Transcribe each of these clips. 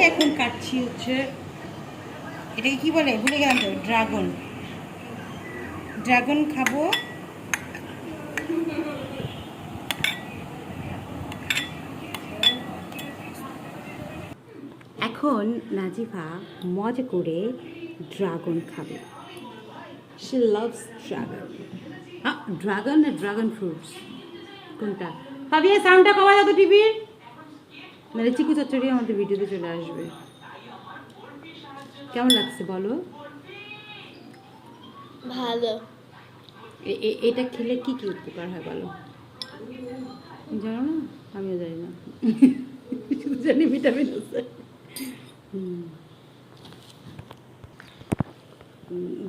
এখন কাটছি হচ্ছে এটাকে কি বলে ভুলে গেলাম তো, ড্রাগন। ড্রাগন খাবো। এখন নাজিফা মজা করে ড্রাগন খাবে। She loves dragon. ড্রাগন না ড্রাগন ফ্রুটস কোনটা? ভাবিয়ে সাউন্ডটা কমা যাতো টিভির, মানে চিকু চচ্চড়ি আমাদের ভিডিওতে চলে আসবে। কেমন লাগছে বলো? ভালো। এটা খেলে কি কি উপকার হয় বলো? জানো না? আমিও জানি না, শুধু জানি ভিটামিন আছে।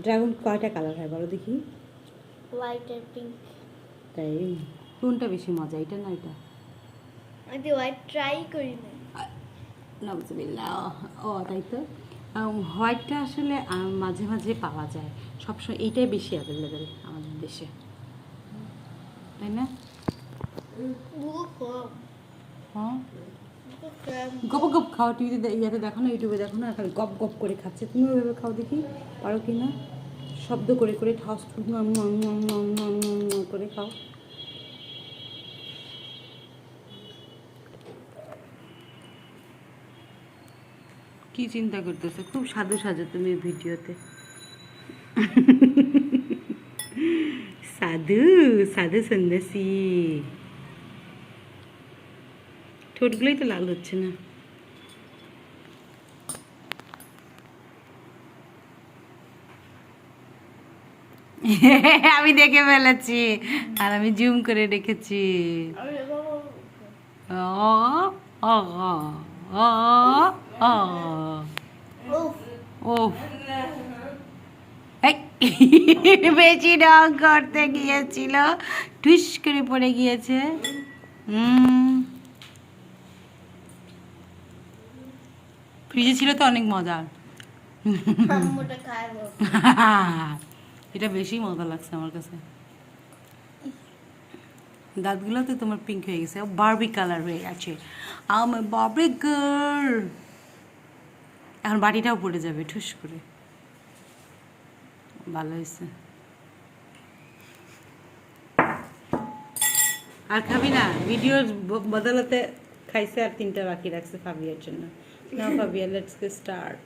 ড্রাগন কয়টা কালার হয় বলো দেখি? হোয়াইট আর পিঙ্ক। তাই কোনটা বেশি মজা, এটা না এটা? আমি হোয়াইট ট্রাই করি না। নাউজুবিল্লাহ। ও তাই তো। হোয়াইটটা আসলে মাঝে মাঝে পাওয়া যায়, সবসময় এইটাই বেশি অ্যাভেলেবেল আমাদের দেশে, তাই না? হ্যাঁ, গপ গপ খাও। টিভিতে ইয়াতে দেখো না, ইউটিউবে দেখো না, এখন গপ গপ করে খাচ্ছে। তুমি ওইভাবে খাও দেখি, পারো কি না? শব্দ করে করে ঠাস করে খাও। কি চিন্তা করতেছো? খুব সাধু সাজো তুমি ভিডিওতে। সাধু সাধু সন্ন্যাসী। ঠোঁটগুলোই তো লাল হচ্ছে না। আমি দেখে ফেলেছি, আর আমি জুম করে রেখেছি। ও ও ও ও ও বেশি রং করতে গিয়েছিল, টুস করে পড়ে গিয়েছে। ফ্রিজে ছিল তো অনেক মজা। এটা বেশি মজা লাগছে আমার কাছে। দাঁতগুলো তো তোমার পিঙ্ক হয়ে গেছে, বারবি কালার হয়ে গেছে। আমি বারবি গার্ল। এখন বাটিটাও পড়ে যাবে ঠুস করে। ভালো হয়েছে। আর খাবি না? ভিডিওর বদলাতে খাইছে আর 3টা বাকি রাখছে ফাবিয়ার জন্য। নাও ফাবিয়া, লেটস গেট স্টার্ট।